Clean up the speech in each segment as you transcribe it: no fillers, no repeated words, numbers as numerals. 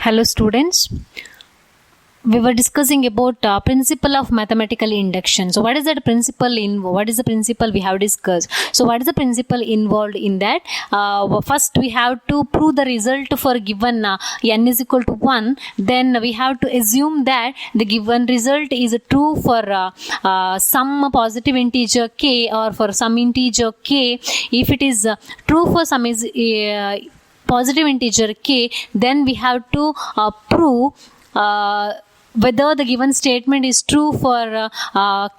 Hello students, we were discussing about principle of mathematical induction. So what is that principle what is the principle we have discussed? So what is the principle involved in that? First we have to prove the result for given n is equal to 1. Then we have to assume that the given result is true for some positive integer k or for some integer k. If it is true for some positive integer k, then we have to prove whether the given statement is true for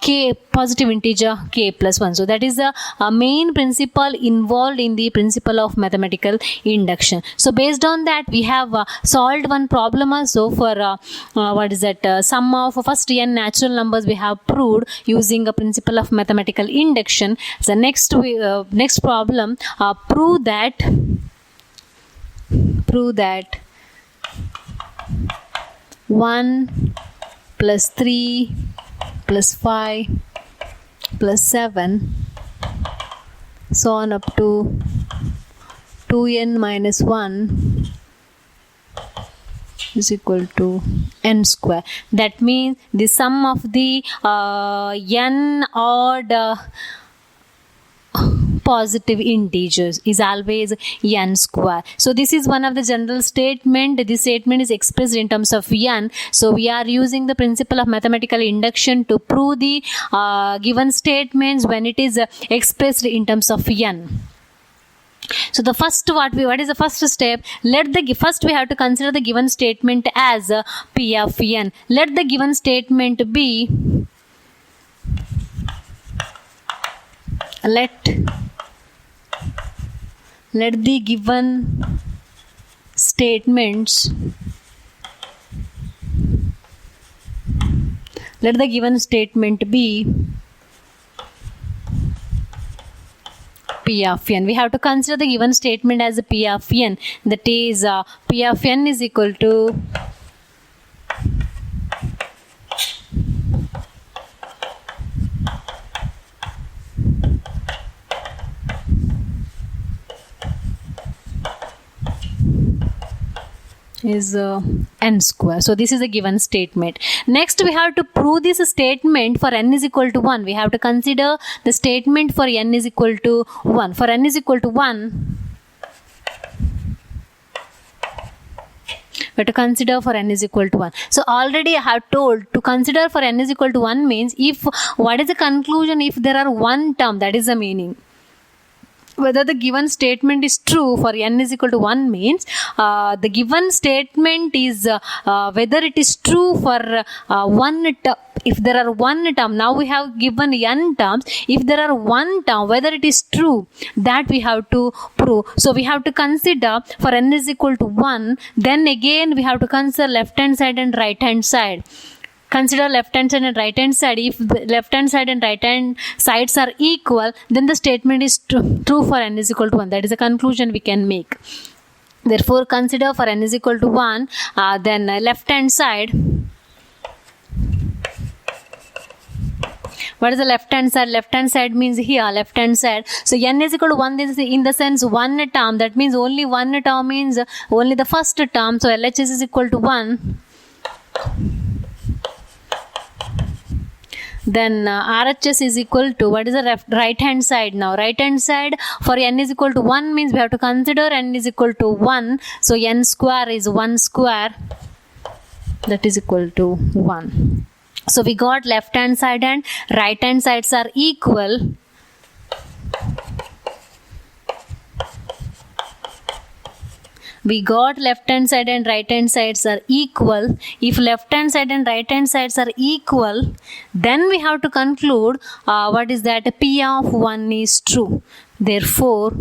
k positive integer k plus 1. So that is the main principle involved in the principle of mathematical induction. So based on that, we have solved one problem also for sum of first n natural numbers we have proved using a principle of mathematical induction. So next problem, prove that 1 plus 3 plus 5 plus 7 so on up to 2n minus 1 is equal to n square. That means the sum of the n odd positive integers is always n square. So this is one of the general statement. This statement is expressed in terms of n. So we are using the principle of mathematical induction to prove the given statements when it is expressed in terms of n. So the first what is the first step? First we have to consider the given statement as p of n. Let the given statement be let the given statements be p of n. We have to consider the given statement as p of n. That is p of n is equal to n square. So this is a given statement. Next we have to prove this statement for n is equal to 1. We have to consider the statement for n is equal to 1. For n is equal to 1, we have to consider for n is equal to 1. So already I have told to consider for n is equal to 1 means what is the conclusion? If there are one term, that is the meaning. Whether the given statement is true for n is equal to 1 means the given statement is whether it is true for one term. If there are one term, now we have given n terms. If there are one term, whether it is true, that we have to prove. So we have to consider for n is equal to 1. Then again we have to consider left hand side and right hand side. Consider left hand side and right hand side. If the left hand side and right hand sides are equal, then the statement is true for n is equal to 1. That is a conclusion we can make. Therefore, consider for n is equal to 1, then left hand side. What is the left hand side? Left hand side means here, left hand side. So n is equal to 1 is in the sense one term. That means only one term means only the first term. So LHS is equal to 1. Then RHS is equal to, what is the right hand side now? Right hand side for n is equal to 1 means we have to consider n is equal to 1. So n square is 1 square. That is equal to 1. So we got left hand side and right hand sides are equal. We got left hand side and right hand sides are equal. If left hand side and right hand sides are equal, then we have to conclude what is that? P of 1 is true. Therefore,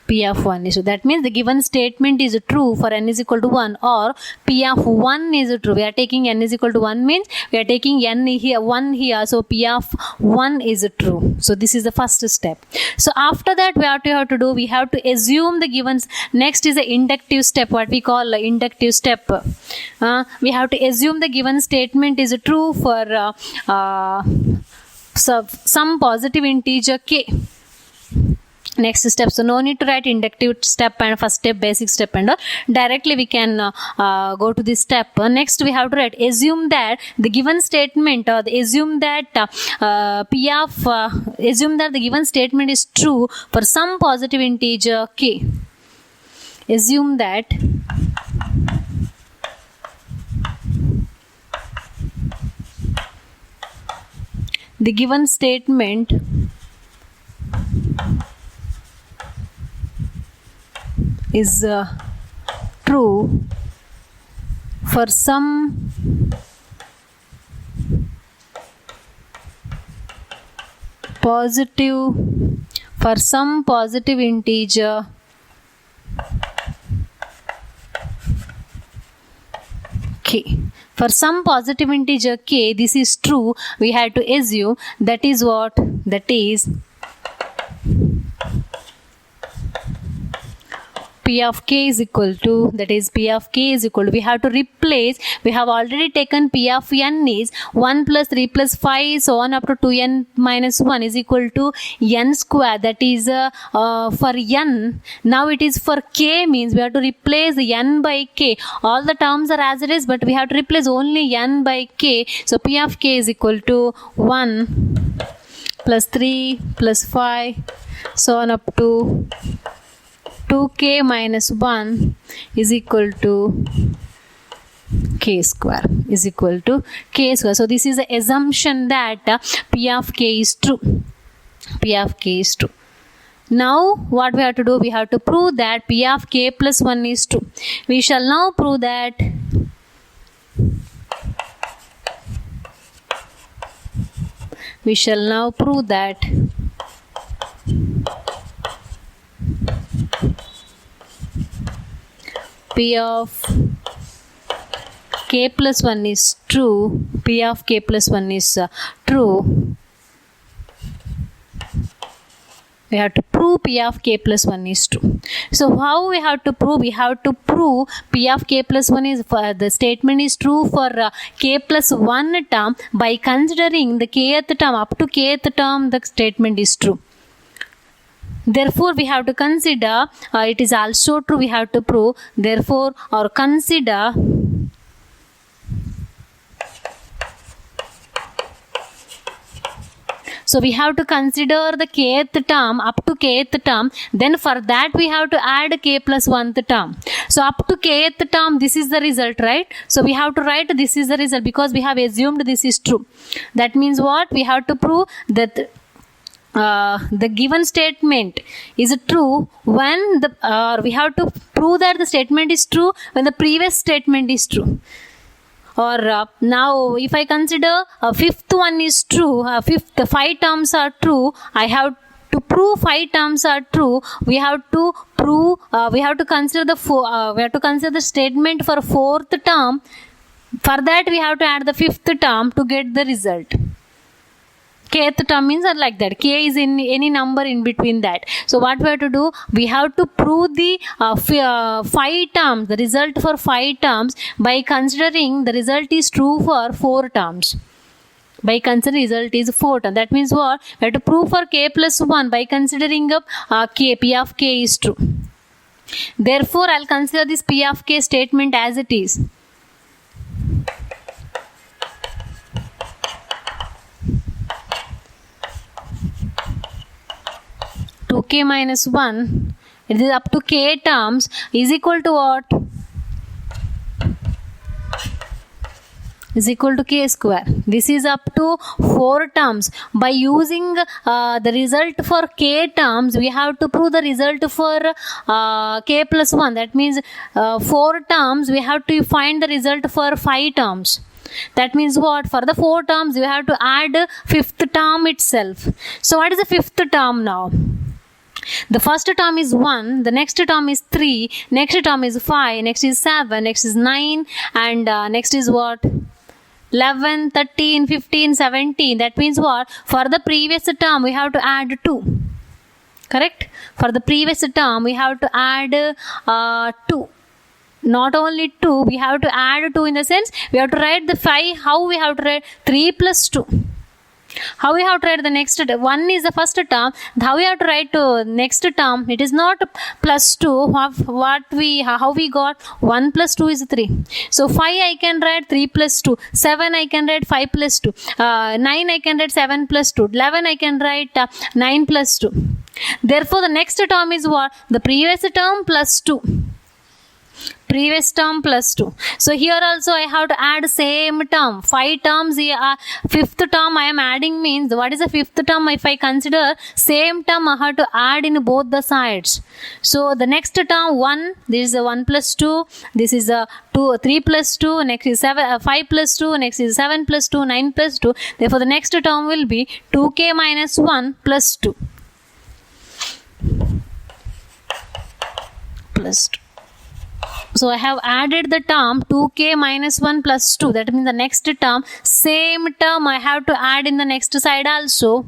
P of 1 is true. That means the given statement is true for n is equal to 1, or P of 1 is true. We are taking n is equal to 1 means we are taking n here, 1 here. So P of 1 is true. So this is the first step. So after that, what we have to do, we have to assume the givens. Next is the inductive step, what we call inductive step. We have to assume the given statement is true for some positive integer k. Next step, so no need to write inductive step and first step, basic step, and directly we can go to this step. Next we have to write, assume that the given statement, or assume that assume that the given statement is true for some positive integer k. Assume that the given statement is true for some positive integer k. For some positive integer k, this is true. We have to assume that is what? That is P of k is equal to, that is P of k is equal to, we have to replace, we have already taken P of n is 1 plus 3 plus 5 so on up to 2n minus 1 is equal to n square, that is for n. Now it is for k, means we have to replace n by k. All the terms are as it is, but we have to replace only n by k. So P of k is equal to 1 plus 3 plus 5 so on up to 2k minus 1 is equal to k square, is equal to k square. So this is the assumption that P of k is true. P of k is true. Now what we have to do? We have to prove that P of k plus 1 is true. We shall now prove that P of k plus 1 is true. P of k plus 1 is true. We have to prove P of k plus 1 is true. So how we have to prove? We have to prove P of k plus 1 is, the statement is true for k plus 1 term by considering the kth term. Up to kth term the statement is true. Therefore, we have to consider it is also true. We have to prove. Therefore, or consider so we have to consider the kth term up to kth term. Then for that we have to add k plus 1th term. So up to kth term, this is the result, right? So we have to write this is the result because we have assumed this is true. That means what? We have to prove that the given statement is true when we have to prove that the statement is true when the previous statement is true. Or now if I consider fifth one is true, the 5 terms are true, I have to prove 5 terms are true. We have to prove, we have to consider the statement for 4th term. For that we have to add the 5th term to get the result. Kth term means like that. K is in any number in between that. So what we have to do? We have to prove the 5 terms, the result for 5 terms by considering the result is true for 4 terms. By considering result is 4 terms. That means what? We have to prove for k plus 1 by considering k, P of k is true. Therefore, I will consider this P of k statement as it is. K minus 1, it is up to k terms is equal to what? Is equal to k square. This is up to 4 terms. By using the result for k terms, we have to prove the result for k plus 1. That means 4 terms, we have to find the result for 5 terms. That means what? For the 4 terms, we have to add 5th term itself. So what is the 5th term now? The first term is 1, the next term is 3, next term is 5, next is 7, next is 9, and next is what? 11, 13, 15, 17. That means what? For the previous term, we have to add 2. Correct? For the previous term, we have to add 2. Not only 2, we have to add 2 in the sense, we have to write the 5. How we have to write? 3 plus 2. How we have to write the next? 1 is the first term. How we have to write to next term? It is not plus 2. How we got 1 plus 2 is 3. So 5 I can write 3 plus 2. 7 I can write 5 plus 2. 9 I can write 7 plus 2. 11 I can write 9 plus 2. Therefore, the next term is what? The previous term plus 2. Previous term plus 2. So here also I have to add same term. 5 terms here. Fifth term I am adding means what is the fifth term? If I consider same term I have to add in both the sides. So the next term 1. This is a 1 plus 2. This is a 3 plus 2. Next is 5 plus 2. Next is 7 plus 2. 9 plus 2. Therefore the next term will be 2k minus 1 plus 2. Plus 2. So I have added the term 2k minus 1 plus 2. That means the next term, same term I have to add in the next side also.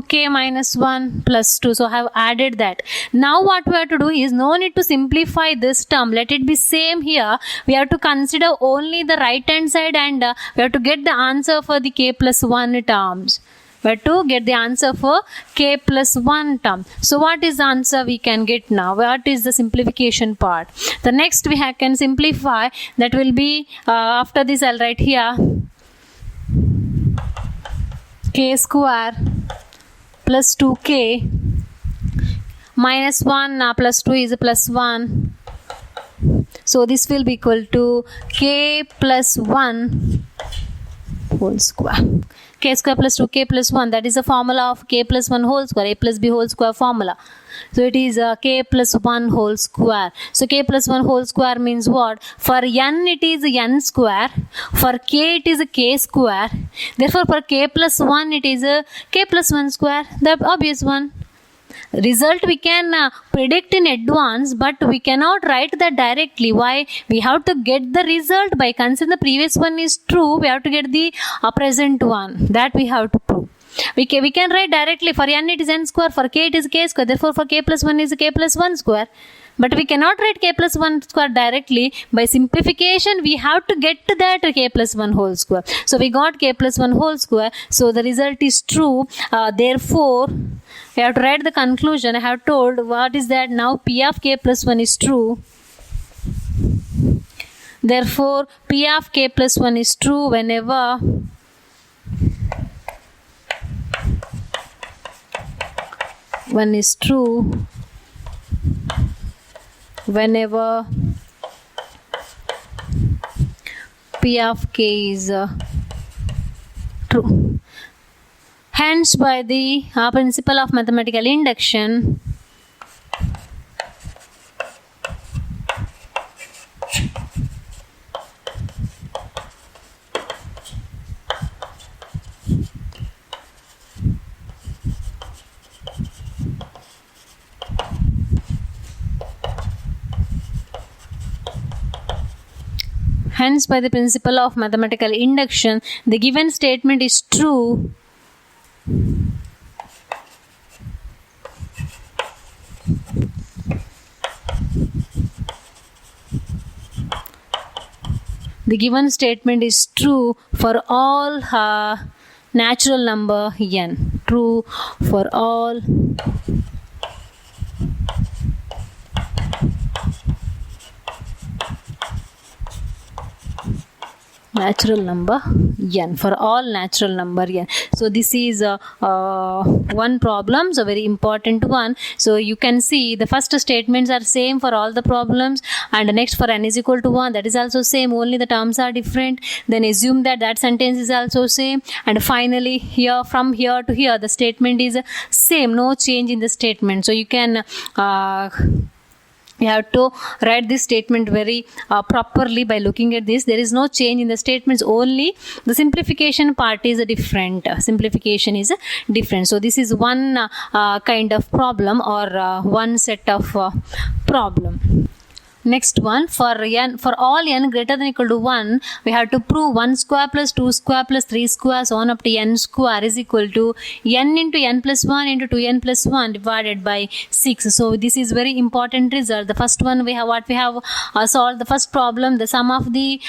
k minus 1 plus 2. So I have added that. Now what we have to do is no need to simplify this term. Let it be same here. We have to consider only the right hand side and we have to get the answer for the k plus 1 terms. We have to get the answer for k plus 1 term. So what is the answer we can get now? What is the simplification part? The next we can simplify. That will be after this I'll write here k square plus 2k minus 1 plus 2 is plus 1. So this will be equal to k plus 1 whole square. K square plus 2k plus 1, that is the formula of k plus 1 whole square, a plus b whole square formula. So it is k plus 1 whole square. So k plus 1 whole square means what? For n it is n square, for k it is k square. Therefore for k plus 1 it is k plus 1 square, the obvious one. Result we can predict in advance, but we cannot write that directly. Why? We have to get the result by considering the previous one is true. We have to get the present one. That we have to prove. We can write directly. For n it is n square, for k it is k square. Therefore for k plus 1 is k plus 1 square. But we cannot write k plus 1 square directly. By simplification, we have to get to that k plus 1 whole square. So we got k plus 1 whole square. So the result is true. Therefore, we have to write the conclusion. I have told what is that now p of k plus 1 is true. Therefore, p of k plus 1 is true whenever one is true whenever p of k is true. Hence, by the principle of mathematical induction, hence by the principle of mathematical induction, the given statement is true for all natural number n. True for all natural number n. For all natural number n. So this is one problem, so very important one. So you can see the first statements are same for all the problems, and next for n is equal to 1, that is also same, only the terms are different. Then assume that that sentence is also same, and finally here from here to here the statement is same, no change in the statement. So you can you have to write this statement very properly by looking at this. There is no change in the statements, only the simplification part is different. Simplification is different. So this is one kind of problem or one set of problem. Next one, for all n greater than equal to 1, we have to prove 1 square plus 2 square plus 3 square so on up to n square is equal to n into n plus 1 into 2n plus 1 divided by 6. So this is very important result. The first one we have solved the first problem, the sum of the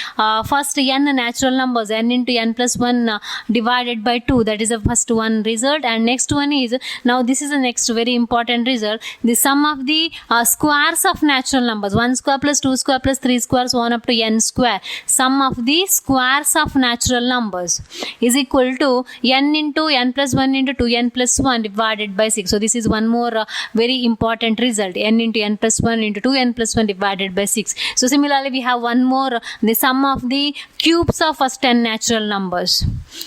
first n natural numbers, n into n plus 1 divided by 2, that is the first one result. And next one is, now this is the next very important result, the sum of the squares of natural numbers, 1 square plus 2 square plus 3 square so on up to n square, sum of the squares of natural numbers is equal to n into n plus 1 into 2n plus 1 divided by 6. So this is one more very important result, n into n plus 1 into 2n plus 1 divided by 6. So similarly we have one more, the sum of the cubes of first 10 natural numbers.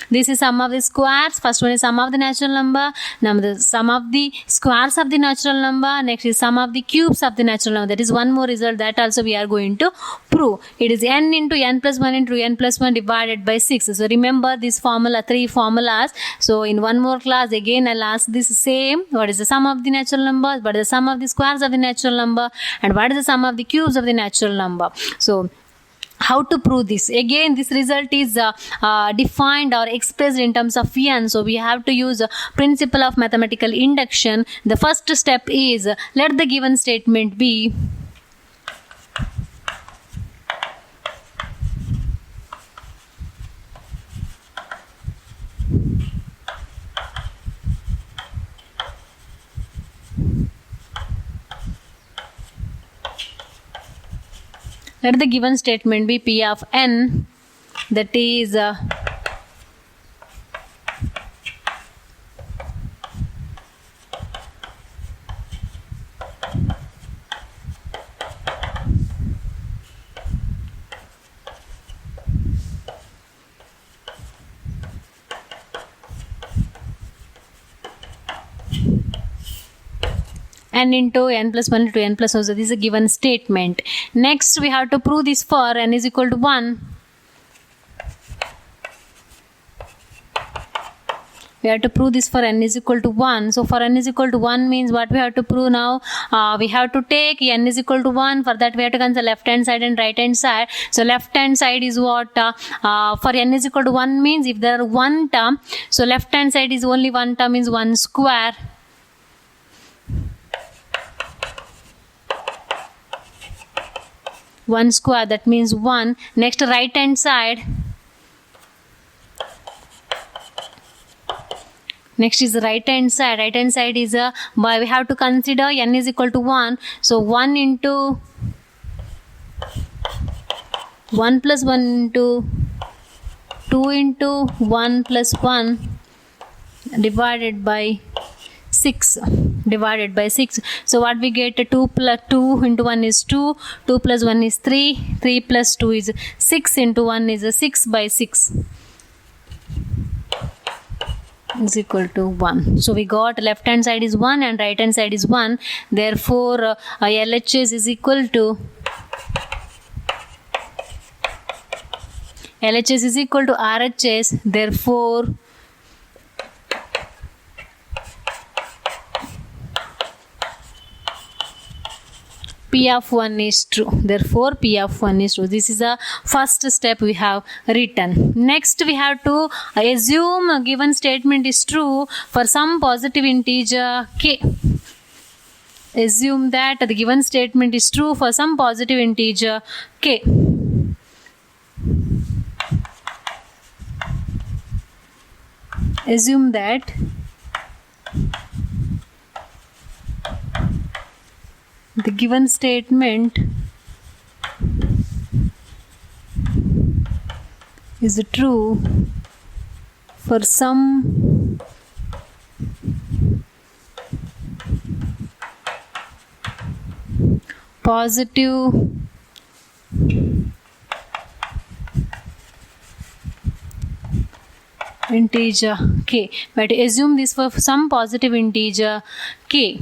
This is sum of the squares, first one is sum of the natural number, now the sum of the squares of the natural number, next is sum of the cubes of the natural number. That is one more result that also we are going to prove. It is n into n plus 1 into n plus 1 divided by 6. So remember this formula, 3 formulas. So in one more class again I'll ask this same, what is the sum of the natural numbers, what is the sum of the squares of the natural number, and what is the sum of the cubes of the natural number. So how to prove this? Again this result is defined or expressed in terms of n, so we have to use principle of mathematical induction. The first step is, let the given statement be let the given statement be P of n, that is n into n plus 1 into n plus 1. So this is a given statement. Next we have to prove this for n is equal to 1. We have to prove this for n is equal to 1. So for n is equal to 1 means what we have to prove now? We have to take n is equal to 1. For that we have to consider left hand side and right hand side. So left hand side is what? For n is equal to 1 means if there are one term, so left hand side is only one term, means 1 square. One square, that means 1. Next right hand side. Next is right hand side. Right hand side is we have to consider n is equal to 1. So 1 into 1 plus 1 into 2 into 1 plus 1 divided by 6 divided by 6. So what we get? 2 plus 2 into 1 is 2, 2 plus 1 is 3, 3 plus 2 is 6 into 1 is 6 by 6 is equal to 1. So we got left hand side is 1 and right hand side is 1. Therefore LHS is equal to RHS. Therefore P of 1 is true. Therefore P of 1 is true. This is the first step we have written. Next we have to assume a given statement is true for some positive integer k. Assume that the given statement is true for some positive integer k. Assume that the given statement is true for some positive integer k. But assume this for some positive integer k.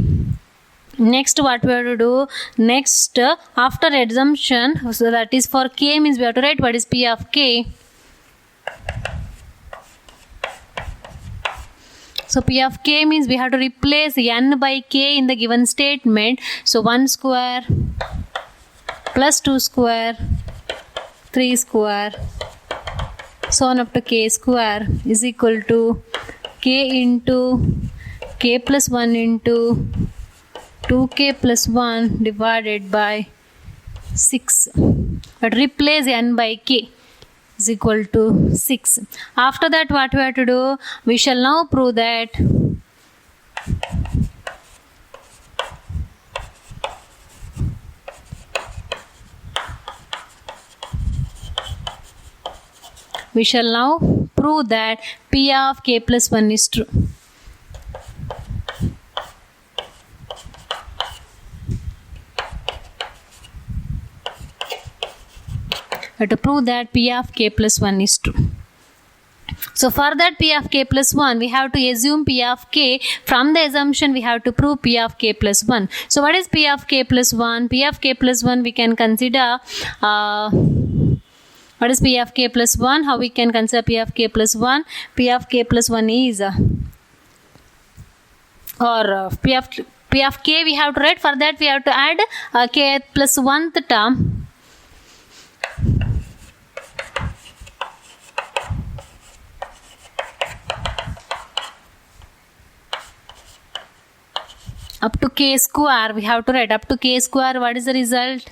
Next what we have to do? Next after assumption, so that is for k means we have to write what is P of k. So P of k means we have to replace n by k in the given statement. So 1 square plus 2 square, 3 square, so on up to k square is equal to k into k plus 1 into 2k plus 1 divided by 6. But replace n by k is equal to 6. After that, what we have to do? We shall now prove that P of k plus 1 is true. To prove that P of k plus 1 is true. So for that P of k plus 1, we have to assume P of k. From the assumption, we have to prove P of k plus 1. So what is P of k plus 1? P of k plus 1 we can consider, what is P of k plus 1? How we can consider P of k plus 1? P of k plus 1 is, P of k we have to write. For that we have to add k plus 1th term. Up to k square we have to write. Up to k square, what is the result?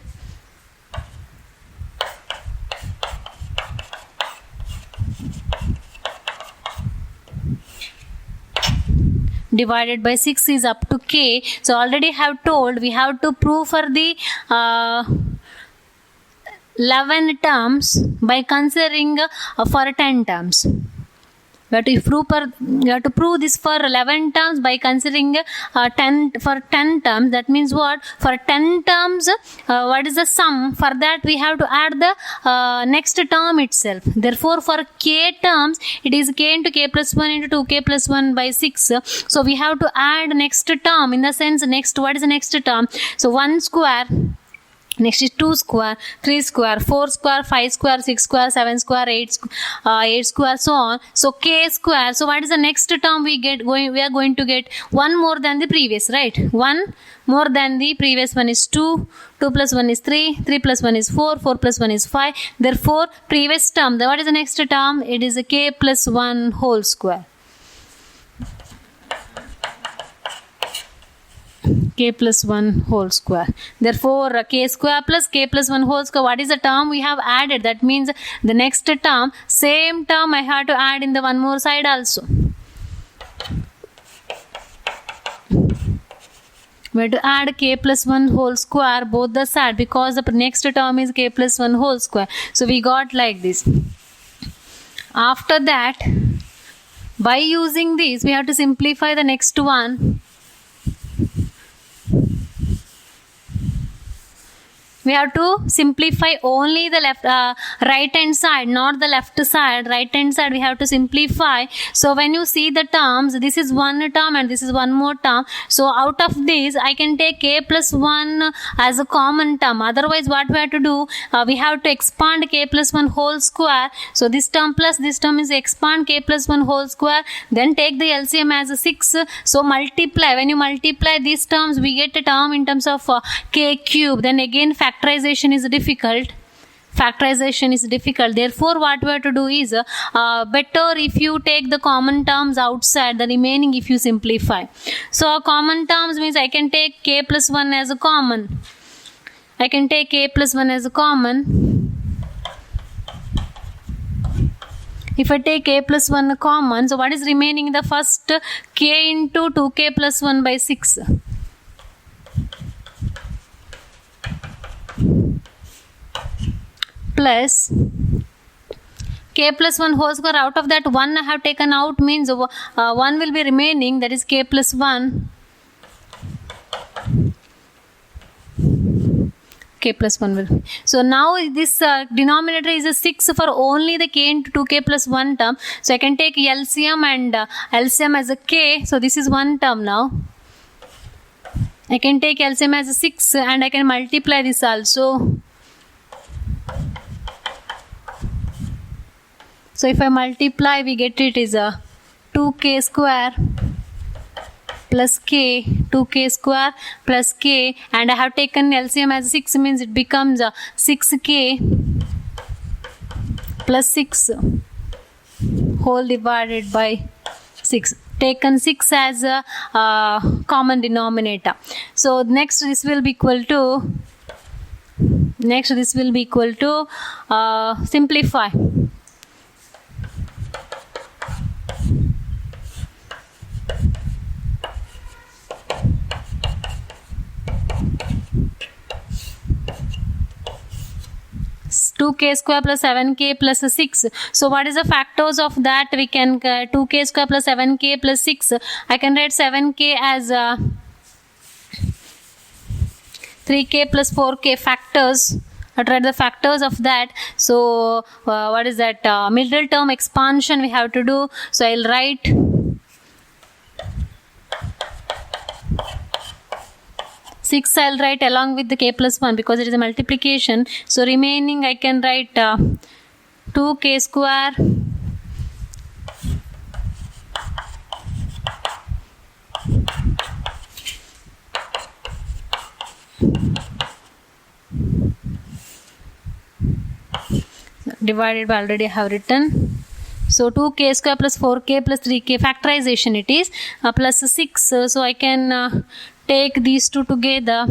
Divided by 6 is up to k. So already have told we have to prove for the 11 terms by considering for 10 terms. We have to prove this for 11 terms by considering 10 for 10 terms. That means what? For 10 terms, what is the sum? For that we have to add the next term itself. Therefore, for k terms, it is k into k plus 1 into 2k plus 1 by 6. So we have to add next term. In the sense, next, what is the next term? So 1 square. Next is 2 square, 3 square, 4 square, 5 square, 6 square, 7 square, 8 square, so on. So k square. So what is the next term we get? We are going to get 1 more than the previous, right? 1 more than the previous one is 2. 2 plus 1 is 3. 3 plus 1 is 4. 4 plus 1 is 5. Therefore, previous term. What is the next term? It is a k plus 1 whole square. K plus 1 whole square. Therefore, k square plus k plus 1 whole square. What is the term we have added? That means the next term, same term I have to add in the one more side also. We have to add k plus 1 whole square both the side, because the next term is k plus 1 whole square. So we got like this. After that, by using this, we have to simplify the next one. We have to simplify only the right hand side, not the left side. Right hand side we have to simplify. So when you see the terms, this is one term and this is one more term. So out of this, I can take k plus 1 as a common term. Otherwise, what we have to do, we have to expand k plus 1 whole square. So this term plus this term is expand k plus 1 whole square. Then take the LCM as a 6. So multiply. When you multiply these terms, we get a term in terms of k cube. Then again, factorization is difficult. Therefore, what we have to do is better if you take the common terms outside, the remaining if you simplify. So common terms means I can take k plus 1 as a common. If I take k plus 1 common, so what is remaining in the first? K into 2k plus 1 by 6. Plus k plus 1 whole square. Out of that, 1 I have taken out, means 1 will be remaining, that is k plus 1. K plus 1 will. So now this denominator is a 6 for only the k into 2k plus 1 term. So I can take LCM and LCM as a k. So this is one term now. I can take LCM as a 6 and I can multiply this also. So if I multiply, we get it is a 2k square plus k, 2k square plus k, and I have taken LCM as 6, means it becomes 6k plus 6 whole divided by 6. Taken 6 as a common denominator. So next this will be equal to simplify. It's 2k square plus 7k plus 6. So what is the factors of that? We can 2k square plus 7k plus 6. I can write 7k as 3k plus 4k factors. I write the factors of that. So what is that? Middle term expansion we have to do. So I'll write 6, I'll write along with the k plus 1 because it is a multiplication. So remaining I can write 2k square divided by, already I have written. So 2k square plus 4k plus 3k factorization it is plus 6. So I can take these two together.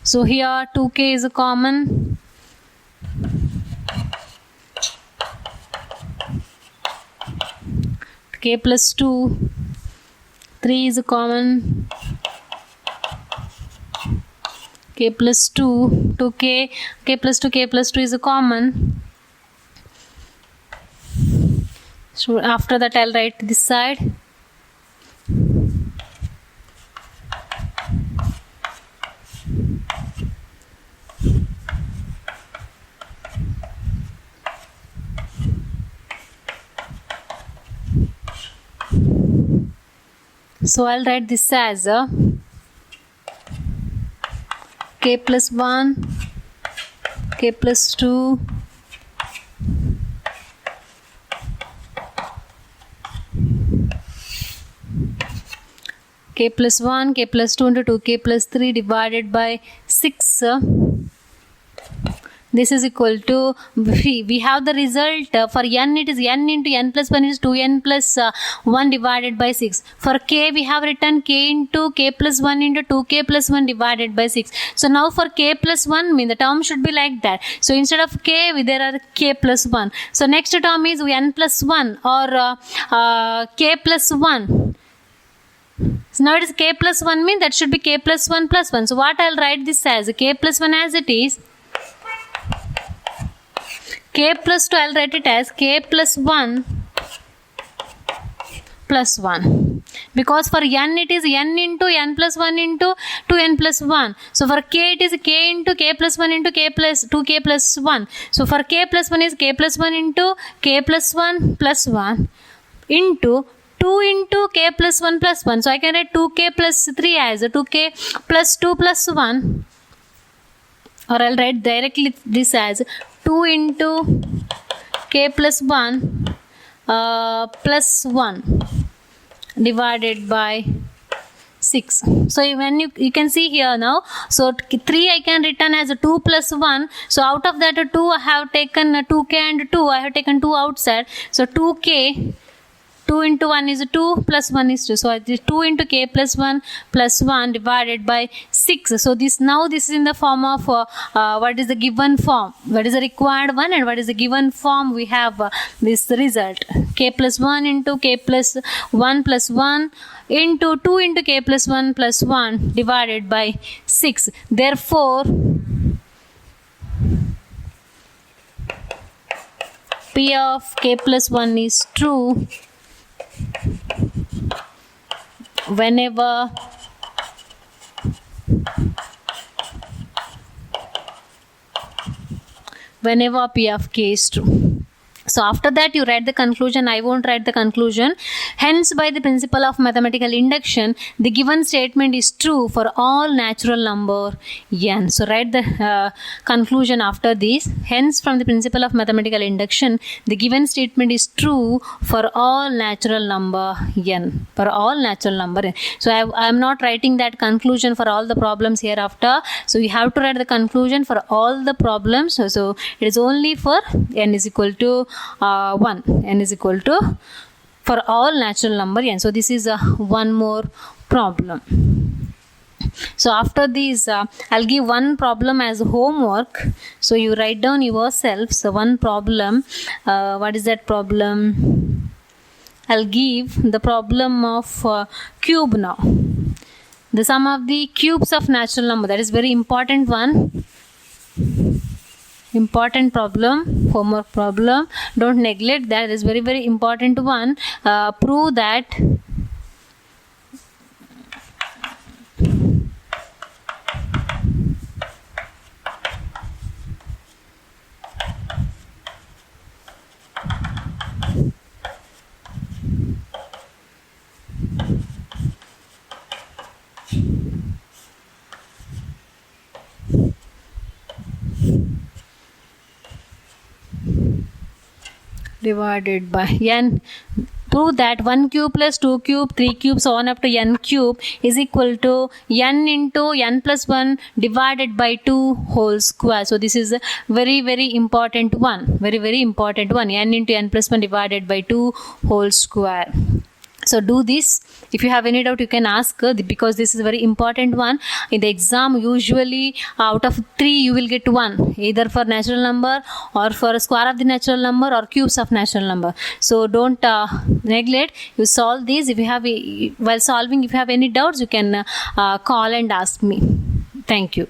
So here 2k is a common. K plus 2. 3 is a common. K plus 2, 2k, k plus 2 is a common. So after that I'll write this side. So I'll write this as k plus 1, k plus 2, k plus 1, k plus 2 into 2k plus 3 divided by 6. This is equal to, we have the result for n, it is n into n plus 1 is 2n plus 1 divided by 6. For k we have written k into k plus 1 into 2k plus 1 divided by 6. So now for k plus 1, mean the term should be like that. So instead of k there are k plus 1. So next term is n plus 1 or k plus 1. So now it is k plus 1, mean that should be k plus 1 plus 1. So what I'll write this as k plus 1 as it is. K plus 2, I'll write it as k plus 1 plus 1. Because for n it is n into n plus 1 into 2n plus 1. So for k it is k into k plus 1 into k plus 2k plus 1. So for k plus 1 is k plus 1 into k plus 1 plus 1 into 2 into k plus 1 plus 1. So I can write 2k plus 3 as 2k plus 2 plus 1. Or I'll write directly this as 2 into k plus 1 plus 1 divided by 6. So when you can see here now, so 3 I can written as 2 plus 1. So out of that 2 I have taken 2k and 2, I have taken 2 outside. So 2k, 2 into 1 is 2 plus 1 is 2. So it is 2 into k plus 1 plus 1 divided by 6. So this is in the form of what is the given form, what is the required one, and what is the given form. We have this result k plus 1 into k plus 1 plus 1 into 2 into k plus 1 plus 1 divided by 6. Therefore P of k plus 1 is true whenever P of k is true. So after that you write the conclusion. I won't write the conclusion. Hence, by the principle of mathematical induction, the given statement is true for all natural number n. So write the conclusion after this. Hence, from the principle of mathematical induction, the given statement is true for all natural number n. For all natural number n. So I am not writing that conclusion for all the problems hereafter. So you have to write the conclusion for all the problems. So it is only for n is equal to 1. N is equal to for all natural number n. So this is one more problem. So after this, I'll give one problem as homework. So you write down yourself. So one problem. What is that problem? I'll give the problem of cube now. The sum of the cubes of natural number. That is very important one. Important problem, homework problem. Don't neglect that. It is very, very important one. Prove that divided by n. Prove that 1 cube plus 2 cube, 3 cube, so on up to n cube is equal to n into n plus 1 divided by 2 whole square. So this is a very, very important one. Very, very important one. N into n plus 1 divided by 2 whole square. So do this. If you have any doubt, you can ask, because this is a very important one. In the exam, usually out of 3 you will get 1, either for natural number or for square of the natural number or cubes of natural number. So don't neglect. You solve these. If you have while solving, if you have any doubts, you can call and ask me. Thank you.